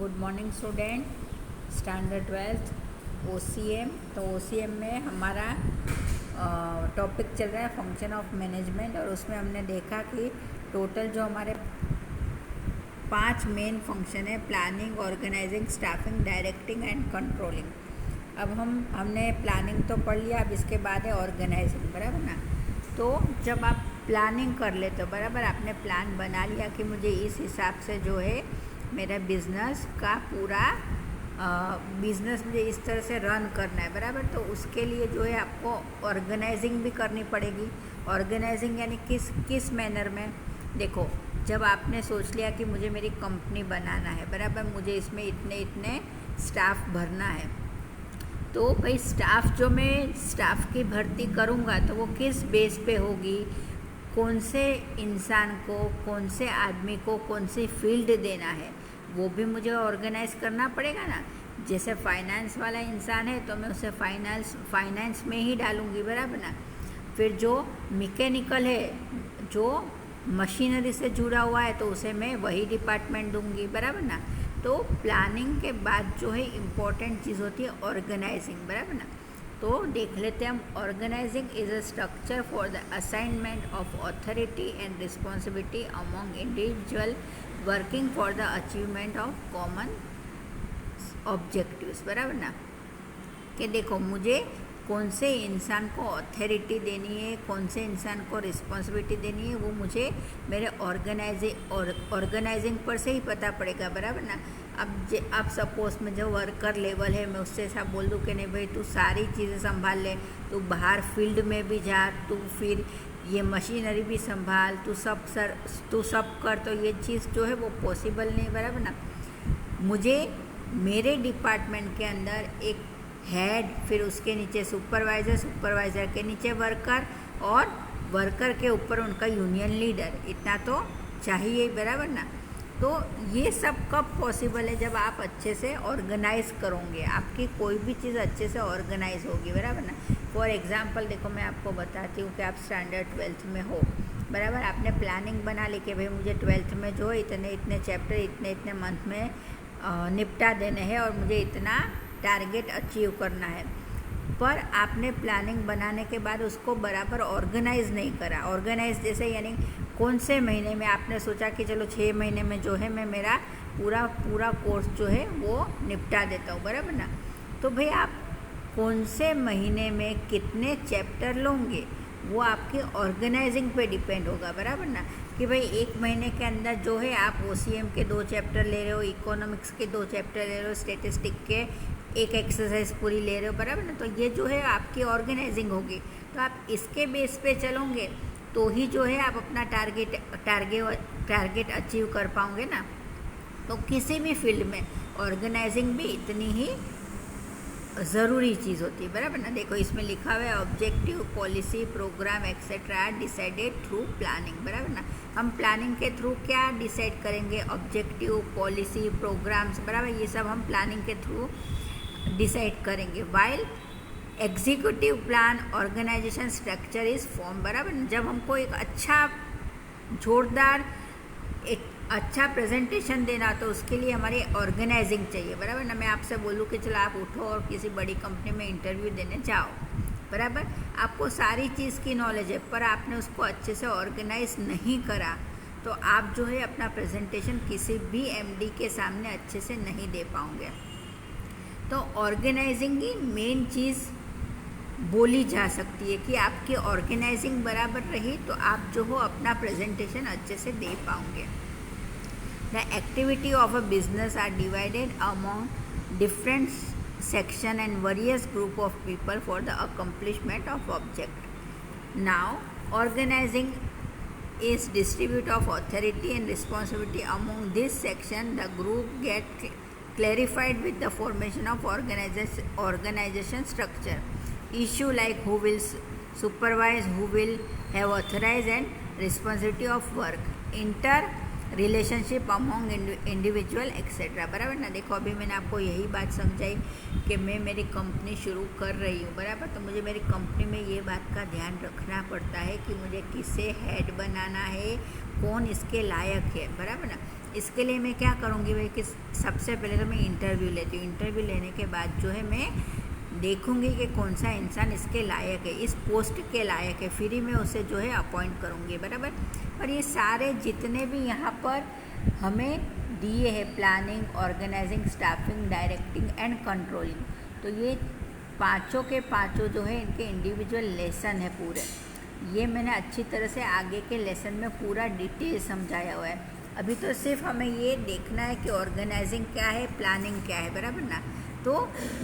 Good morning student, standard 12th OCM। तो OCM में हमारा टॉपिक चल रहा है फंक्शन ऑफ मैनेजमेंट, और उसमें हमने देखा कि टोटल जो हमारे 5 मेन फंक्शन है: planning, organising, staffing, directing and controlling. अब हमने प्लानिंग तो पढ़ लिया, अब इसके बाद है ऑर्गेनाइजिंग, बराबर ना। तो जब आप प्लानिंग कर लेते हो, बराबर, आपने प्लान बना लिया कि मुझे इस हिसाब से जो है मेरा बिज़नेस का पूरा बिज़नेस मुझे इस तरह से रन करना है, बराबर। तो उसके लिए जो है आपको ऑर्गेनाइजिंग भी करनी पड़ेगी। ऑर्गेनाइजिंग यानी किस मैनर में। देखो, जब आपने सोच लिया कि मुझे मेरी कंपनी बनाना है, बराबर, मुझे इसमें इतने इतने स्टाफ भरना है, तो भाई स्टाफ की भर्ती करूँगा तो वो किस बेस पे होगी, कौन से इंसान को, कौन से आदमी को कौन सी फील्ड देना है, वो भी मुझे ऑर्गेनाइज करना पड़ेगा ना। जैसे फाइनेंस वाला इंसान है तो मैं उसे फाइनेंस में ही डालूँगी, बराबर ना। फिर जो मैकेनिकल है, जो मशीनरी से जुड़ा हुआ है, तो उसे मैं वही डिपार्टमेंट दूंगी, बराबर ना। तो प्लानिंग के बाद जो है इम्पॉर्टेंट चीज़ होती है ऑर्गेनाइजिंग, बराबर ना। तो देख लेते हैं हम। Organising is a structure for the assignment of authority and responsibility among individual working for the achievement of common objectives, बराबर ना। कि देखो, मुझे कौन से इंसान को अथॉरिटी देनी है, कौन से इंसान को रिस्पॉन्सिबिलिटी देनी है, वो मुझे मेरे ऑर्गेनाइजिंग पर से ही पता पड़ेगा, बराबर ना। अब सपोज में जो वर्कर लेवल है, मैं उससे ऐसा बोल दूँ कि नहीं भाई तू सारी चीज़ें संभाल ले, तू बाहर फील्ड में भी जा, तू फिर ये मशीनरी भी संभाल, तू सब कर, तो ये चीज़ जो है वो पॉसिबल नहीं, बराबर ना। मुझे मेरे डिपार्टमेंट के अंदर एक हेड, फिर उसके नीचे सुपरवाइज़र के नीचे वर्कर, और वर्कर के ऊपर उनका यूनियन लीडर, इतना तो चाहिए, बराबर ना। तो ये सब कब पॉसिबल है? जब आप अच्छे से ऑर्गेनाइज करोगे, आपकी कोई भी चीज़ अच्छे से ऑर्गेनाइज होगी, बराबर ना। फॉर एग्जांपल देखो, मैं आपको बताती हूँ कि आप स्टैंडर्ड 12th में हो, बराबर। आपने प्लानिंग बना ली कि भाई मुझे 12th में जो इतने इतने चैप्टर इतने इतने मंथ में निपटा देने हैं, और मुझे इतना टारगेट अचीव करना है। पर आपने प्लानिंग बनाने के बाद उसको बराबर ऑर्गेनाइज नहीं करा। ऑर्गेनाइज जैसे यानी कौन से महीने में आपने सोचा कि चलो 6 महीने में जो है मैं मेरा पूरा कोर्स जो है वो निपटा देता हूँ, बराबर ना। तो भाई आप कौन से महीने में कितने चैप्टर लोगे, वो आपकी ऑर्गेनाइजिंग पे डिपेंड होगा, बराबर ना। कि भाई 1 महीने के अंदर जो है आप OCM के 2 चैप्टर ले रहे हो, इकोनॉमिक्स के 2 चैप्टर ले रहे हो, स्टेटिस्टिक के एक एक्सरसाइज पूरी ले रहे हो, बराबर ना। तो ये जो है आपकी ऑर्गेनाइजिंग होगी। तो आप इसके बेस पे चलोगे तो ही जो है आप अपना टारगेट अचीव कर पाओगे ना। तो किसी भी फील्ड में ऑर्गेनाइजिंग भी इतनी ही ज़रूरी चीज़ होती है, बराबर ना। देखो, इसमें लिखा हुआ है objective, policy, programme etcetera decided through planning, बराबर ना। हम प्लानिंग के थ्रू क्या डिसाइड करेंगे? ऑब्जेक्टिव, पॉलिसी, प्रोग्राम्स, बराबर, ये सब हम प्लानिंग के थ्रू डिसाइड करेंगे। While executive plan organisation structure is form, बराबर। जब हमको एक जोरदार अच्छा प्रेजेंटेशन देना, तो उसके लिए हमारी ऑर्गेनाइजिंग चाहिए, बराबर ना। मैं आपसे बोलूँ कि चलो आप उठो और किसी बड़ी कंपनी में इंटरव्यू देने जाओ, बराबर। आपको सारी चीज़ की नॉलेज है, पर आपने उसको अच्छे से ऑर्गेनाइज नहीं करा, तो आप जो है अपना प्रेजेंटेशन किसी भी MD के सामने अच्छे से नहीं दे पाओगे। तो ऑर्गेनाइजिंग की मेन चीज़ बोली जा सकती है कि आपकी ऑर्गेनाइजिंग बराबर रही तो आप जो हो अपना प्रेजेंटेशन अच्छे से दे पाओगे। The activity of a business are divided among different section and various group of people for the accomplishment of object. Now organising is distribute of authority and responsibility among this section. The group get clarified with the formation of organization structure. Issue like who will supervise, who will have authority and responsibility of work, inter relationship among individual etcetera, बराबर ना। देखो, अभी मैंने आपको यही बात समझाई कि मैं मेरी कंपनी शुरू कर रही हूँ, बराबर। तो मुझे मेरी कंपनी में ये बात का ध्यान रखना पड़ता है कि मुझे किसे हेड बनाना है, कौन इसके लायक है, बराबर ना। इसके लिए मैं क्या करूँगी भाई कि सबसे पहले तो मैं इंटरव्यू लेती हूँ। इंटरव्यू लेने के बाद जो है मैं देखूँगी कि कौन सा इंसान इसके लायक है, इस पोस्ट के लायक है, फिर ही मैं उसे जो है अपॉइंट करूँगी, बराबर। और ये सारे जितने भी यहाँ पर हमें दिए हैं, planning, organising, staffing, directing and controlling, तो ये पाँचों के पाँचों जो है इनके इंडिविजुअल लेसन है पूरे। ये मैंने अच्छी तरह से आगे के लेसन में पूरा डिटेल समझाया हुआ है। अभी तो सिर्फ हमें ये देखना है कि ऑर्गेनाइजिंग क्या है, प्लानिंग क्या है, बराबर ना। तो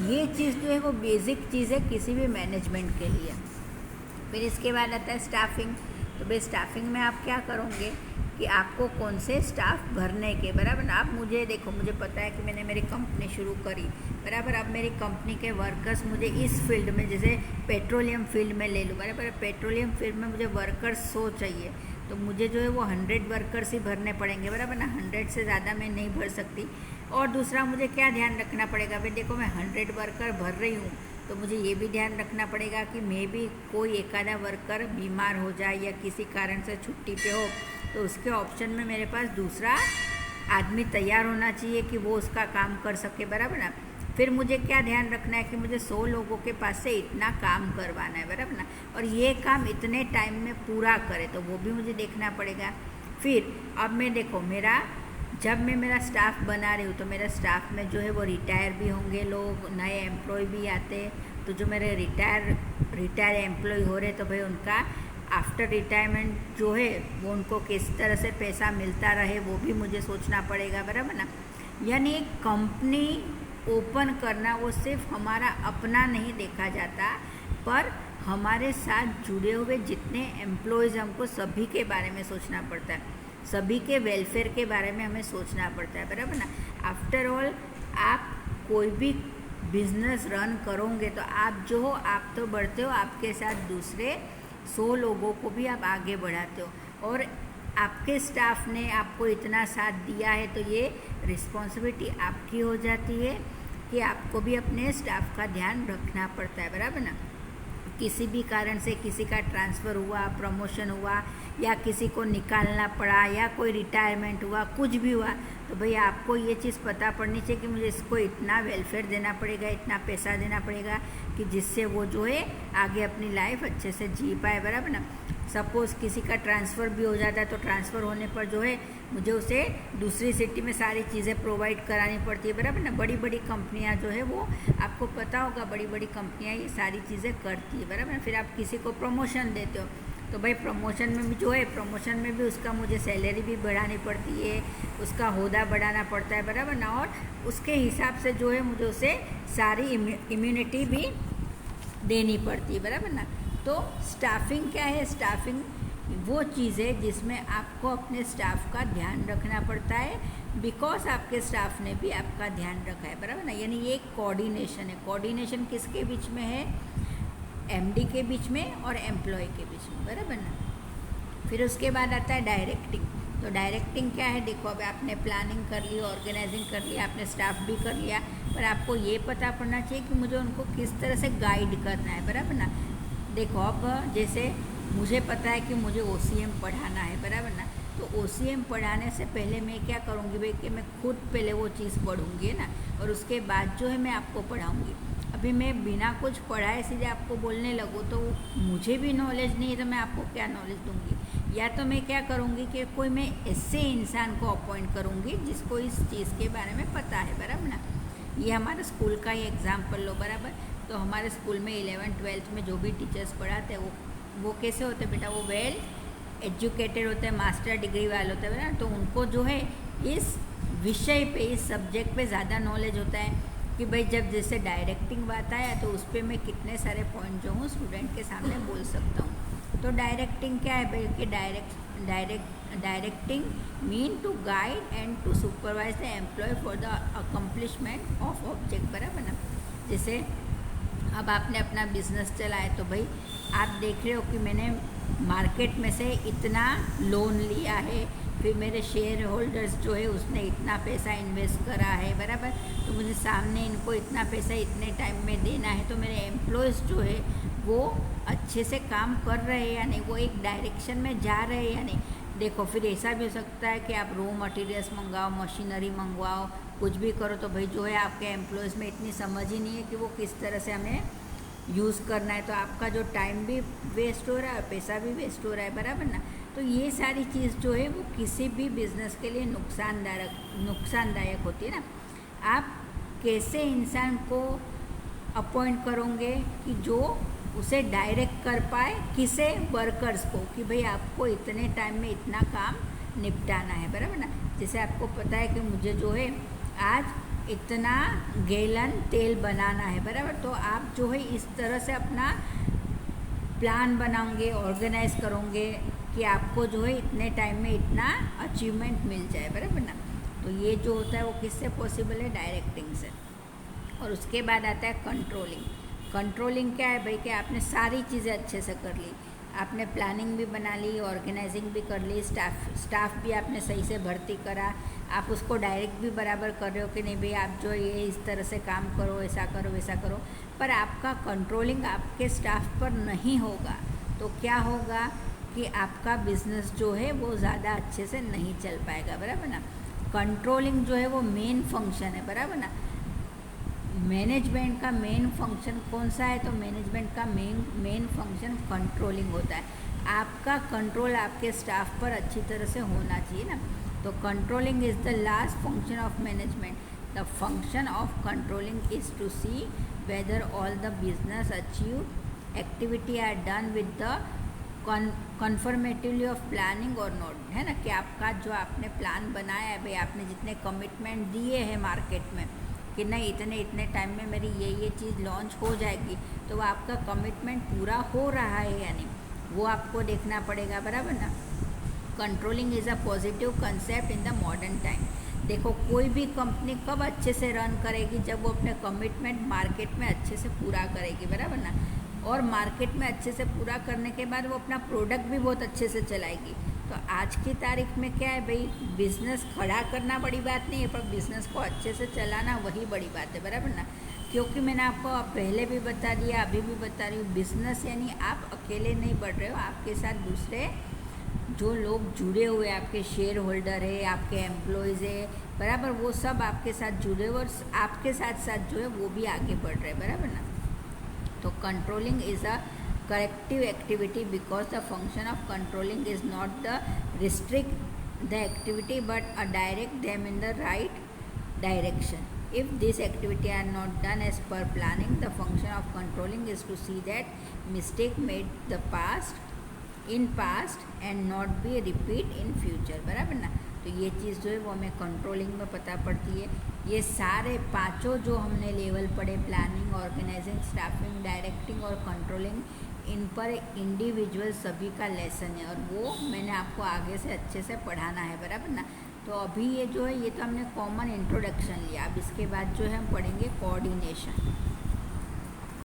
ये चीज़ जो है वो बेसिक चीज़ है किसी भी मैनेजमेंट के लिए। फिर इसके बाद आता है स्टाफिंग। तो भाई स्टाफिंग में आप क्या करोगे कि आपको कौन से स्टाफ भरने के, बराबर ना। आप मुझे देखो, मुझे पता है कि मैंने मेरी कंपनी शुरू करी, बराबर। अब मेरी कंपनी के वर्कर्स मुझे इस फील्ड में, जैसे पेट्रोलियम फील्ड में ले लूँ, बराबर। पेट्रोलियम फील्ड में मुझे वर्कर्स 100 चाहिए, तो मुझे जो है वो 100 वर्कर्स ही भरने पड़ेंगे, बराबर ना। 100 से ज़्यादा मैं नहीं भर सकती। और दूसरा मुझे क्या ध्यान रखना पड़ेगा भाई, देखो मैं 100 वर्कर भर रही हूँ, तो मुझे ये भी ध्यान रखना पड़ेगा कि मे भी कोई एक आधा वर्कर बीमार हो जाए या किसी कारण से छुट्टी पे हो, तो उसके ऑप्शन में मेरे पास दूसरा आदमी तैयार होना चाहिए कि वो उसका काम कर सके, बराबर ना। फिर मुझे क्या ध्यान रखना है कि मुझे 100 लोगों के पास से इतना काम करवाना है, बराबर ना, और ये काम इतने टाइम में पूरा करे, तो वो भी मुझे देखना पड़ेगा। फिर अब मैं देखो, जब मैं मेरा स्टाफ बना रही हूँ, तो मेरा स्टाफ में जो है वो रिटायर भी होंगे लोग, नए एम्प्लॉय भी आते, तो जो मेरे रिटायर एम्प्लॉय हो रहे, तो भाई उनका आफ्टर रिटायरमेंट जो है वो उनको किस तरह से पैसा मिलता रहे, वो भी मुझे सोचना पड़ेगा, बराबर ना। यानी कंपनी ओपन करना वो सिर्फ हमारा अपना नहीं देखा जाता, पर हमारे साथ जुड़े हुए जितने एम्प्लॉयज़, हमको सभी के बारे में सोचना पड़ता है, सभी के वेलफेयर के बारे में हमें सोचना पड़ता है, बराबर ना। आफ्टर ऑल आप कोई भी बिजनेस रन करोगे तो आप जो हो, आप तो बढ़ते हो, आपके साथ दूसरे 100 लोगों को भी आप आगे बढ़ाते हो, और आपके स्टाफ ने आपको इतना साथ दिया है, तो ये रिस्पॉन्सिबिलिटी आपकी हो जाती है कि आपको भी अपने स्टाफ का ध्यान रखना पड़ता है, बराबर ना। किसी भी कारण से किसी का ट्रांसफ़र हुआ, प्रमोशन हुआ, या किसी को निकालना पड़ा, या कोई रिटायरमेंट हुआ, कुछ भी हुआ, तो भाई आपको ये चीज़ पता पड़नी चाहिए कि मुझे इसको इतना वेलफेयर देना पड़ेगा, इतना पैसा देना पड़ेगा कि जिससे वो जो है आगे अपनी लाइफ अच्छे से जी पाए, बराबर ना। सपोज़ किसी का ट्रांसफ़र भी हो जाता है, तो ट्रांसफ़र होने पर जो है मुझे उसे दूसरी सिटी में सारी चीज़ें प्रोवाइड करानी पड़ती है, बराबर ना। बड़ी बड़ी कंपनियां जो है वो आपको पता होगा, बड़ी बड़ी कंपनियां ये सारी चीज़ें करती है, बराबर ना। फिर आप किसी को प्रमोशन देते हो, तो भाई प्रमोशन में भी जो है, प्रमोशन में भी उसका मुझे सैलरी भी बढ़ानी पड़ती है, उसका ओहदा बढ़ाना पड़ता है, बराबर ना। और उसके हिसाब से जो है मुझे उसे सारी इम्यूनिटी भी देनी पड़ती है, बराबर ना। तो स्टाफिंग क्या है? स्टाफिंग वो चीज़ है जिसमें आपको अपने स्टाफ का ध्यान रखना पड़ता है, बिकॉज आपके स्टाफ ने भी आपका ध्यान रखा है, बराबर ना। यानी ये एक कोऑर्डिनेशन है। कोऑर्डिनेशन किसके बीच में है? एमडी के बीच में और एम्प्लॉय के बीच में, बराबर ना। फिर उसके बाद आता है डायरेक्टिंग। तो डायरेक्टिंग क्या है? देखो, अब आपने प्लानिंग कर ली, ऑर्गेनाइजिंग कर लिया, आपने स्टाफ भी कर लिया, पर आपको ये पता पड़ना चाहिए कि मुझे उनको किस तरह से गाइड करना है, बराबर ना। देखो, अब जैसे मुझे पता है कि मुझे OCM पढ़ाना है, बराबर ना। तो OCM पढ़ाने से पहले मैं क्या करूँगी भाई कि मैं खुद पहले वो चीज़ पढ़ूँगी ना, और उसके बाद जो है मैं आपको पढ़ाऊँगी। अभी मैं बिना कुछ पढ़ाए सीधे आपको बोलने लगूँ तो मुझे भी नॉलेज नहीं है, तो मैं आपको क्या नॉलेज दूँगी? या तो मैं क्या करूँगी कि कोई मैं ऐसे इंसान को अपॉइंट करूँगी जिसको इस चीज़ के बारे में पता है, बराबर ना। ये हमारे स्कूल का ही एग्ज़ाम्पल लो, बराबर। तो हमारे स्कूल में 11th-12th में जो भी टीचर्स पढ़ाते हैं वो कैसे होते हैं बेटा? वो वेल एजुकेटेड होते हैं, मास्टर डिग्री वाले होते हैं ना। तो उनको जो है इस विषय पे, इस सब्जेक्ट पे ज़्यादा नॉलेज होता है कि भाई जब जैसे डायरेक्टिंग बात आया तो उस पर मैं कितने सारे पॉइंट जो हूँ स्टूडेंट के सामने बोल सकता हूँ। तो डायरेक्टिंग क्या है भाई कि directing mean to guide and to supervise the employ for the accomplishment of object, बराबर ना। जैसे अब आपने अपना बिजनेस चलाया, तो भाई आप देख रहे हो कि मैंने मार्केट में से इतना लोन लिया है, फिर मेरे शेयर होल्डर्स जो है उसने इतना पैसा इन्वेस्ट करा है, बराबर। तो मुझे सामने इनको इतना पैसा इतने टाइम में देना है, तो मेरे एम्प्लॉयज़ जो है वो अच्छे से काम कर रहे हैं या नहीं, वो एक डायरेक्शन में जा रहे हैं या नहीं। देखो फिर ऐसा भी हो सकता है कि आप रॉ मटेरियल्स मंगाओ, मशीनरी मंगवाओ, कुछ भी करो, तो भाई जो है आपके एम्प्लॉयज़ में इतनी समझ ही नहीं है कि वो किस तरह से हमें यूज़ करना है, तो आपका जो टाइम भी वेस्ट हो रहा है और पैसा भी वेस्ट हो रहा है, बराबर ना। तो ये सारी चीज़ जो है वो किसी भी बिज़नेस के लिए नुकसानदायक होती है ना। आप कैसे इंसान को अपॉइंट करोगे कि जो उसे डायरेक्ट कर पाए, किसे, वर्कर्स को, कि भाई आपको इतने टाइम में इतना काम निपटाना है, बराबर ना। जैसे आपको पता है कि मुझे जो है आज इतना गैलन तेल बनाना है, बराबर, तो आप जो है इस तरह से अपना प्लान बनाओगे, ऑर्गेनाइज करोगे कि आपको जो है इतने टाइम में इतना अचीवमेंट मिल जाए, बराबर ना। तो ये जो होता है वो किससे पॉसिबल है? डायरेक्टिंग से। और उसके बाद आता है कंट्रोलिंग। कंट्रोलिंग क्या है भाई? कि आपने सारी चीज़ें अच्छे से कर ली, आपने प्लानिंग भी बना ली, ऑर्गेनाइजिंग भी कर ली, स्टाफ भी आपने सही से भर्ती करा, आप उसको डायरेक्ट भी बराबर कर रहे हो कि नहीं भाई आप जो ये इस तरह से काम करो, ऐसा करो, वैसा करो, पर आपका कंट्रोलिंग आपके स्टाफ पर नहीं होगा तो क्या होगा कि आपका बिजनेस जो है वो ज़्यादा अच्छे से नहीं चल पाएगा, बराबर ना। कंट्रोलिंग जो है वो मेन फंक्शन है, बराबर ना। मैनेजमेंट का मेन फंक्शन कौन सा है? तो मैनेजमेंट का मेन फंक्शन कंट्रोलिंग होता है। आपका कंट्रोल आपके स्टाफ पर अच्छी तरह से होना चाहिए ना। तो controlling is the last function of management. The function of controlling is to see whether all the business achieve activity are done with the confirmatively of planning और नॉट, है ना। कि आपका जो आपने प्लान बनाया है भाई, आपने जितने कमिटमेंट दिए हैं मार्केट में कि नहीं इतने टाइम में मेरी ये चीज़ लॉन्च हो जाएगी, तो वो आपका कमिटमेंट पूरा हो रहा है या नहीं, वो आपको देखना पड़ेगा, बराबर ना। Controlling is a positive concept in the modern time. देखो कोई भी कंपनी कब अच्छे से रन करेगी? जब वो अपने कमिटमेंट मार्केट में अच्छे से पूरा करेगी, बराबर ना। और मार्केट में अच्छे से पूरा करने के बाद वो अपना प्रोडक्ट भी बहुत अच्छे से चलाएगी। तो आज की तारीख में क्या है भाई, बिज़नेस खड़ा करना बड़ी बात नहीं है, पर बिज़नेस को अच्छे से चलाना वही बड़ी बात है, बराबर ना। क्योंकि मैंने आपको पहले भी बता दिया, अभी भी बता रही हूँ, बिज़नेस यानी आप अकेले नहीं बढ़ रहे हो, आपके साथ दूसरे जो लोग जुड़े हुए, आपके शेयर होल्डर है, आपके एम्प्लॉयज़ है, बराबर, वो सब आपके साथ जुड़े हुए और आपके साथ साथ जो है वो भी आगे बढ़ रहे हैं, बराबर ना। तो controlling is a corrective activity because the function of controlling is not the restrict the activity but a direct them in the right direction. If this activity are not done as per planning, the function of controlling is to see that mistake made the past in past and not be repeat in future, बराबर ना। तो ये चीज़ जो है वो हमें controlling में पता पड़ती है। ये सारे पांचों जो हमने लेवल पढ़े, प्लानिंग, ऑर्गेनाइजिंग, स्टाफिंग, डायरेक्टिंग और कंट्रोलिंग, इन पर इंडिविजुअल सभी का लेसन है और वो मैंने आपको आगे से अच्छे से पढ़ाना है, बराबर ना। तो अभी ये जो है ये तो हमने कॉमन इंट्रोडक्शन लिया, अब इसके बाद जो है हम पढ़ेंगे कोऑर्डिनेशन।